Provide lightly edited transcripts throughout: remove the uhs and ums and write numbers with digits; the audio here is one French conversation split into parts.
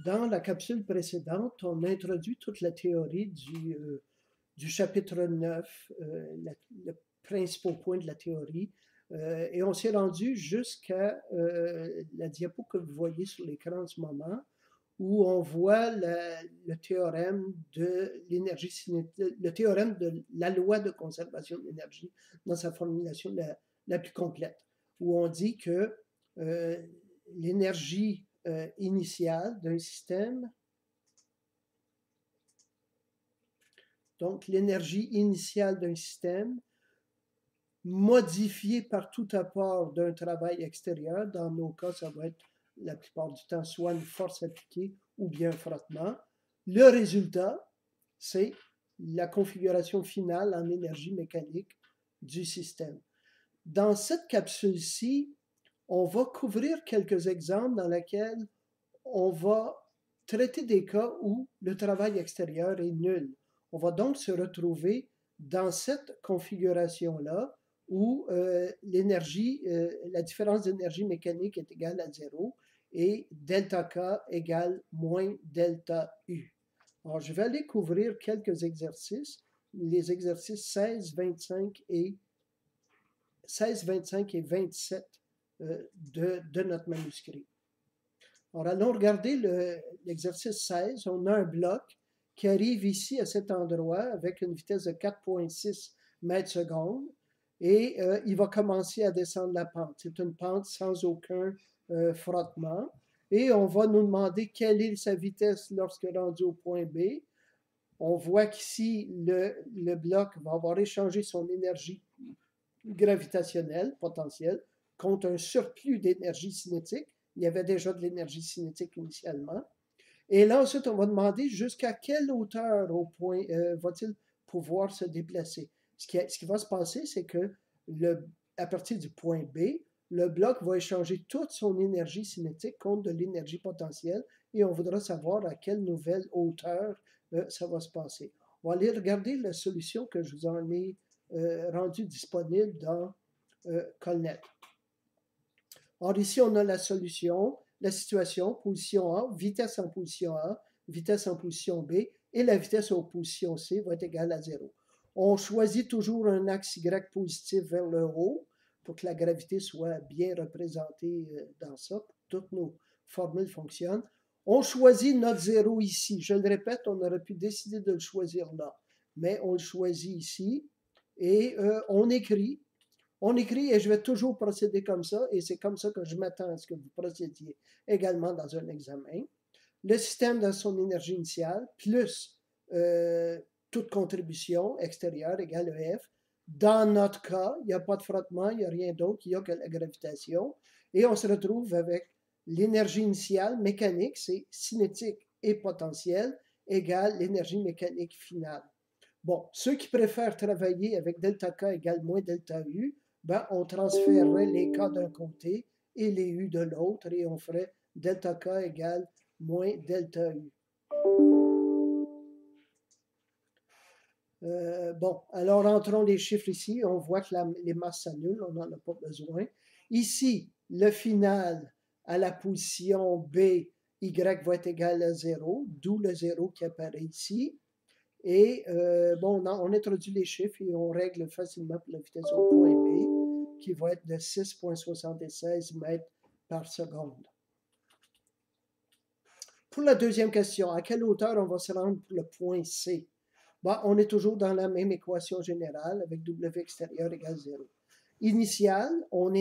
Dans la capsule précédente, on a introduit toute la théorie du chapitre 9, le principaux points de la théorie, et on s'est rendu jusqu'à la diapo que vous voyez sur l'écran en ce moment, où on voit le théorème de l'énergie cinétique, le théorème de la loi de conservation de l'énergie dans sa formulation la plus complète, où on dit que l'énergie initiale d'un système, donc l'énergie initiale d'un système modifiée par tout apport d'un travail extérieur, dans nos cas, ça va être la plupart du temps soit une force appliquée ou bien un frottement. Le résultat, c'est la configuration finale en énergie mécanique du système. Dans cette capsule-ci, on va couvrir quelques exemples dans lesquels on va traiter des cas où le travail extérieur est nul. On va donc se retrouver dans cette configuration-là où la différence d'énergie mécanique est égale à 0 et delta K égale moins delta U. Alors, je vais aller couvrir quelques exercices, les exercices 16, 25 et 27 de notre manuscrit. Alors, allons regarder l'exercice 16. On a un bloc qui arrive ici à cet endroit avec une vitesse de 4,6 mètres secondes et il va commencer à descendre la pente. C'est une pente sans aucun frottement. Et on va nous demander quelle est sa vitesse lorsque rendu au point B. On voit qu'ici, le bloc va avoir échangé son énergie gravitationnelle potentielle contre un surplus d'énergie cinétique. Il y avait déjà de l'énergie cinétique initialement. Et là, ensuite, on va demander jusqu'à quelle hauteur au point va-t-il pouvoir se déplacer. Ce qui va se passer, c'est que à partir du point B, le bloc va échanger toute son énergie cinétique contre de l'énergie potentielle et on voudra savoir à quelle nouvelle hauteur ça va se passer. On va aller regarder la solution que je vous en ai rendue disponible dans Colnet. Or, ici, on a la solution, la situation, position A, vitesse en position A, vitesse en position B, et la vitesse en position C va être égale à 0. On choisit toujours un axe Y positif vers le haut pour que la gravité soit bien représentée dans ça, pour que toutes nos formules fonctionnent. On choisit notre 0 ici. Je le répète, on aurait pu décider de le choisir là, mais on le choisit ici et on écrit et je vais toujours procéder comme ça, et c'est comme ça que je m'attends à ce que vous procédiez également dans un examen. Le système dans son énergie initiale, plus toute contribution extérieure égale EF. Dans notre cas, il n'y a pas de frottement, il n'y a rien d'autre, il n'y a que la gravitation. Et on se retrouve avec l'énergie initiale mécanique, c'est cinétique et potentielle, égale l'énergie mécanique finale. Bon, ceux qui préfèrent travailler avec delta K égale moins delta U, ben, on transférerait les K d'un côté et les U de l'autre et on ferait delta K égale moins delta U. Bon, alors entrons les chiffres ici. On voit que les masses s'annulent, on n'en a pas besoin. Ici, le final à la position B, Y va être égal à 0, d'où le 0 qui apparaît ici. Et bon, on introduit les chiffres et on règle facilement pour la vitesse au point B, qui va être de 6,76 mètres par seconde. Pour la deuxième question, à quelle hauteur on va se rendre pour le point C? Bon, on est toujours dans la même équation générale avec W extérieur égale 0. Initial, on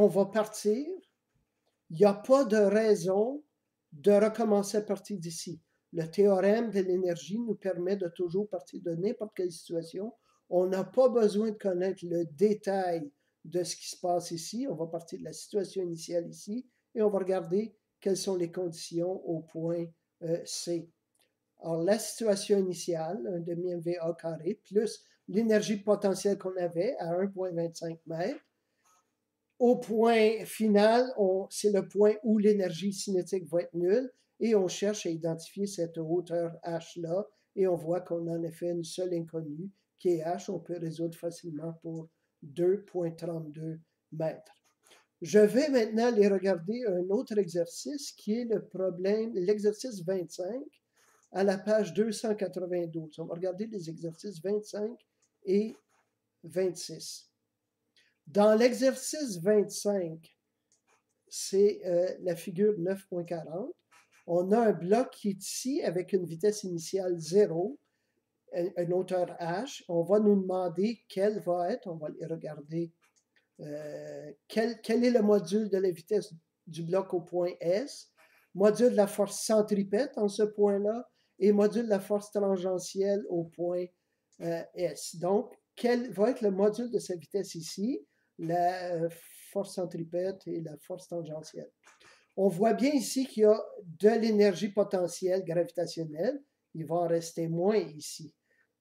va partir. Il n'y a pas de raison de recommencer à partir d'ici. Le théorème de l'énergie nous permet de toujours partir de n'importe quelle situation. On n'a pas besoin de connaître le détail de ce qui se passe ici. On va partir de la situation initiale ici et on va regarder quelles sont les conditions au point C. Alors, la situation initiale, 1 demi MVA carré, plus l'énergie potentielle qu'on avait à 1,25 mètres. Au point final, c'est le point où l'énergie cinétique va être nulle et on cherche à identifier cette hauteur H-là et on voit qu'on en a fait une seule inconnue qui est H. On peut résoudre facilement pour 2,32 mètres. Je vais maintenant aller regarder un autre exercice qui est l'exercice 25 à la page 292. On va regarder les exercices 25 et 26. Dans l'exercice 25, c'est la figure 9.40. On a un bloc qui est ici avec une vitesse initiale 0, une hauteur h. On va nous demander quelle va être, on va les regarder, quel est le module de la vitesse du bloc au point S, module de la force centripète en ce point-là, et module de la force tangentielle au point S. Donc, quel va être le module de sa vitesse ici, la force centripète et la force tangentielle. On voit bien ici qu'il y a de l'énergie potentielle gravitationnelle. Il va en rester moins ici.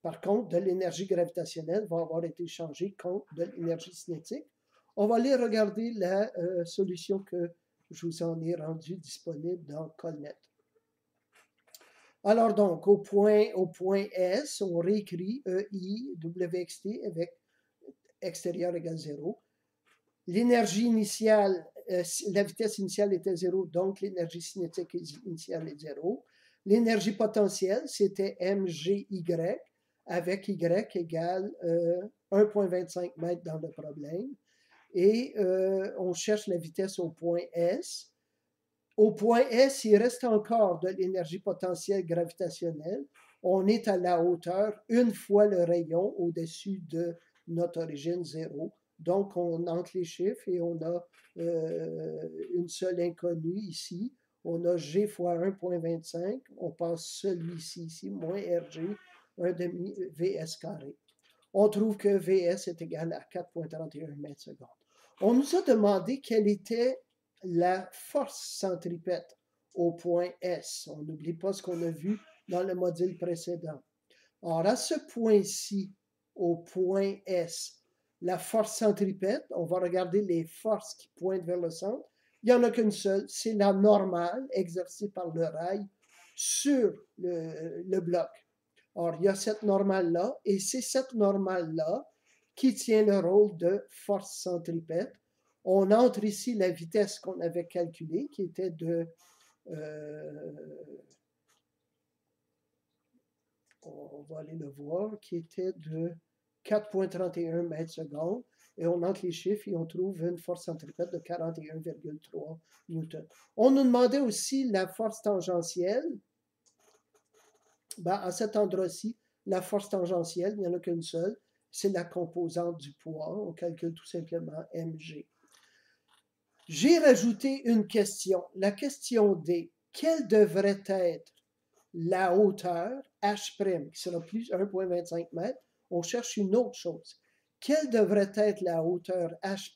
Par contre, de l'énergie gravitationnelle va avoir été changée contre de l'énergie cinétique. On va aller regarder la solution que je vous en ai rendue disponible dans Colnet. Alors donc, au point S, on réécrit EI WXT avec extérieur égale 0. L'énergie initiale, la vitesse initiale était 0, donc l'énergie cinétique initiale est 0. L'énergie potentielle, c'était mgy, avec y égale 1,25 mètres dans le problème. Et on cherche la vitesse au point S. Au point S, il reste encore de l'énergie potentielle gravitationnelle. On est à la hauteur une fois le rayon au-dessus de notre origine 0. Donc, on entre les chiffres et on a une seule inconnue ici. On a G fois 1,25. On passe celui-ci ici, moins RG, 1 demi VS carré. On trouve que VS est égal à 4,31 mètres secondes. On nous a demandé quelle était la force centripète au point S. On n'oublie pas ce qu'on a vu dans le module précédent. Alors, à ce point-ci, au point S, la force centripète, on va regarder les forces qui pointent vers le centre. Il n'y en a qu'une seule, c'est la normale exercée par le rail sur le bloc. Or, il y a cette normale-là, et c'est cette normale-là qui tient le rôle de force centripète. On entre ici la vitesse qu'on avait calculée, qui était de... on va aller le voir, qui était de 4,31 mètres secondes. Et on entre les chiffres et on trouve une force centripète de 41,3 newtons. On nous demandait aussi la force tangentielle. Ben, à cet endroit-ci, la force tangentielle, il n'y en a qu'une seule, c'est la composante du poids. On calcule tout simplement mg. J'ai rajouté une question. La question D. Quelle devrait être la hauteur H', qui sera plus 1,25 mètres? On cherche une autre chose. Quelle devrait être la hauteur H'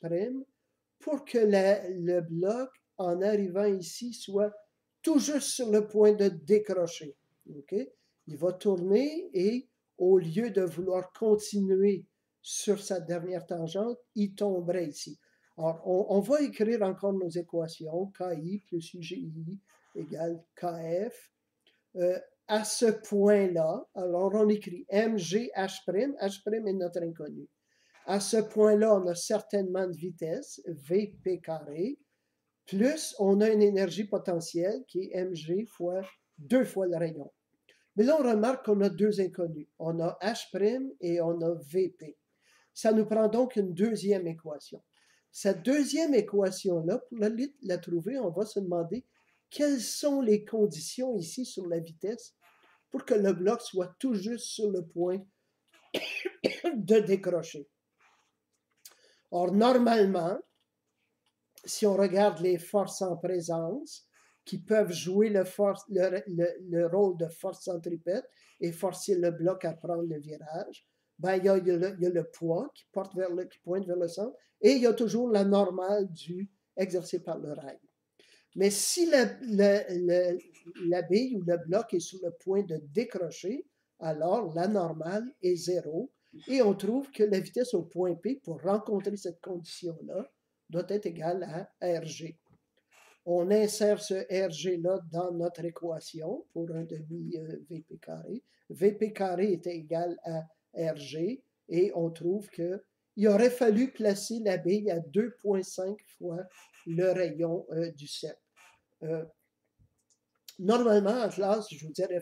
pour que le bloc, en arrivant ici, soit tout juste sur le point de décrocher? Okay? Il va tourner et au lieu de vouloir continuer sur sa dernière tangente, il tomberait ici. Alors, on va écrire encore nos équations. KI plus UGI égale KF. À ce point-là, alors on écrit mg h', h' est notre inconnu. À ce point-là, on a certainement de vitesse, Vp carré, plus on a une énergie potentielle qui est mg fois 2 fois le rayon. Mais là, on remarque qu'on a deux inconnus. On a h' et on a Vp. Ça nous prend donc une deuxième équation. Cette deuxième équation-là, pour la trouver, on va se demander quelles sont les conditions ici sur la vitesse pour que le bloc soit tout juste sur le point de décrocher. Or, normalement, si on regarde les forces en présence, qui peuvent jouer le rôle de force centripète et forcer le bloc à prendre le virage, ben, il y a le poids qui pointe vers le centre et il y a toujours la normale exercée par le rail. Mais si la bille ou le bloc est sur le point de décrocher, alors la normale est 0 et on trouve que la vitesse au point P pour rencontrer cette condition-là doit être égale à RG. On insère ce RG-là dans notre équation pour un demi Vp carré. Vp carré est égal à RG et on trouve que il aurait fallu placer la bille à 2,5 fois le rayon du cercle. Normalement, en classe, je vous aurais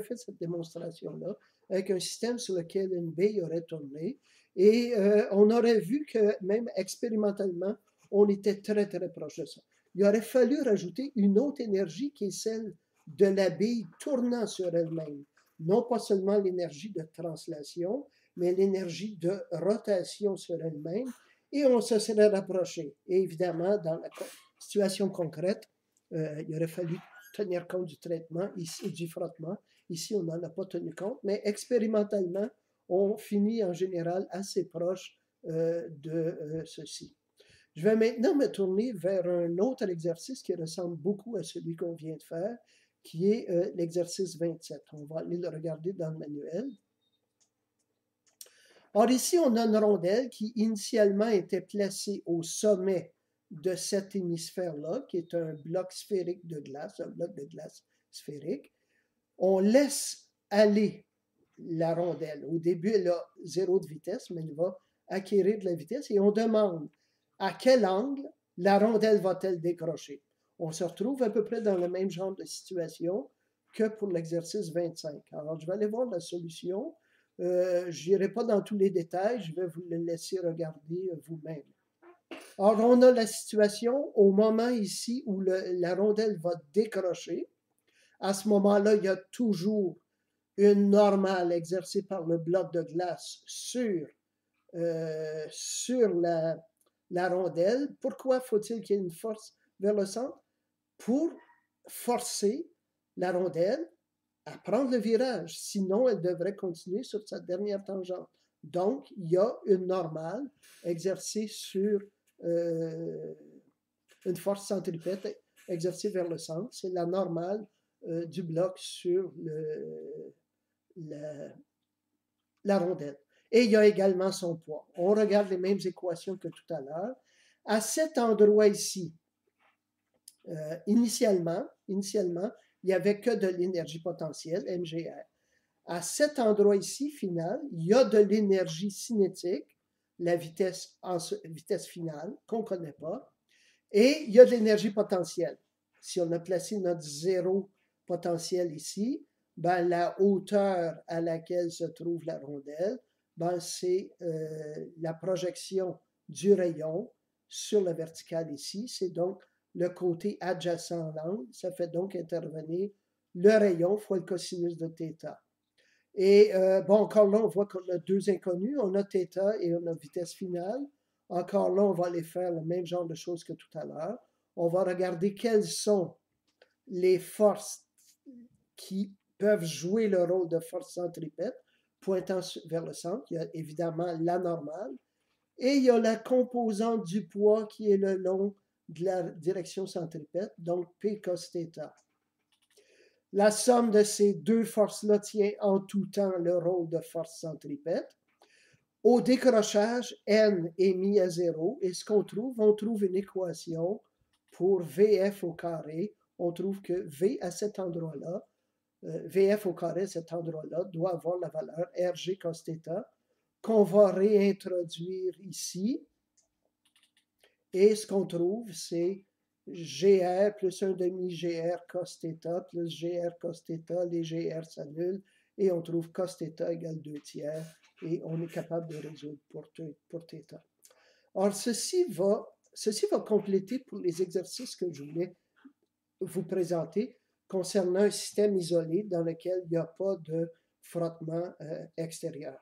fait cette démonstration-là avec un système sur lequel une bille aurait tourné et on aurait vu que même expérimentalement, on était très, très proche de ça. Il aurait fallu rajouter une autre énergie qui est celle de la bille tournant sur elle-même. Non pas seulement l'énergie de translation, mais l'énergie de rotation sur elle-même, et on se serait rapproché. Et évidemment, dans la situation concrète, il aurait fallu tenir compte du traitement ici, du frottement. Ici, on n'en a pas tenu compte, mais expérimentalement, on finit en général assez proche de ceci. Je vais maintenant me tourner vers un autre exercice qui ressemble beaucoup à celui qu'on vient de faire, qui est l'exercice 27. On va aller le regarder dans le manuel. Or, ici, on a une rondelle qui initialement était placée au sommet de cet hémisphère-là, qui est un bloc sphérique de glace, un bloc de glace sphérique. On laisse aller la rondelle. Au début, elle a 0 de vitesse, mais elle va acquérir de la vitesse et on demande à quel angle la rondelle va-t-elle décrocher. On se retrouve à peu près dans le même genre de situation que pour l'exercice 25. Alors, je vais aller voir la solution. Je n'irai pas dans tous les détails, je vais vous le laisser regarder vous-même. Alors, on a la situation au moment ici où la rondelle va décrocher. À ce moment-là, il y a toujours une normale exercée par le bloc de glace sur la rondelle. Pourquoi faut-il qu'il y ait une force vers le centre? Pour forcer la rondelle à prendre le virage. Sinon, elle devrait continuer sur sa dernière tangente. Donc, il y a une normale exercée sur une force centripète exercée vers le centre. C'est la normale du bloc sur la rondelle. Et il y a également son poids. On regarde les mêmes équations que tout à l'heure. À cet endroit ici, initialement, il n'y avait que de l'énergie potentielle, MGR. À cet endroit ici, final, il y a de l'énergie cinétique, la vitesse finale, qu'on ne connaît pas, et il y a de l'énergie potentielle. Si on a placé notre zéro potentiel ici, ben, la hauteur à laquelle se trouve la rondelle, ben, c'est la projection du rayon sur la verticale ici. C'est donc le côté adjacent à l'angle. Ça fait donc intervenir le rayon fois le cosinus de θ. Et bon, encore là, on voit qu'on a deux inconnus. On a θ et on a vitesse finale. Encore là, on va aller faire le même genre de choses que tout à l'heure. On va regarder quelles sont les forces qui peuvent jouer le rôle de force centripète pointant vers le centre. Il y a évidemment la normale. Et il y a la composante du poids qui est le long de la direction centripète, donc P cos θ. La somme de ces deux forces-là tient en tout temps le rôle de force centripète. Au décrochage, N est mis à 0 et ce qu'on trouve, on trouve une équation pour VF au carré. On trouve que V à cet endroit-là, VF au carré à cet endroit-là doit avoir la valeur RG cos θ qu'on va réintroduire ici. Et ce qu'on trouve, c'est GR plus 1 demi GR cos θ plus GR cos θ, les GR s'annulent et on trouve cos θ égale 2 tiers et on est capable de résoudre pour θ. Alors, ceci va compléter pour les exercices que je voulais vous présenter concernant un système isolé dans lequel il n'y a pas de frottement extérieur.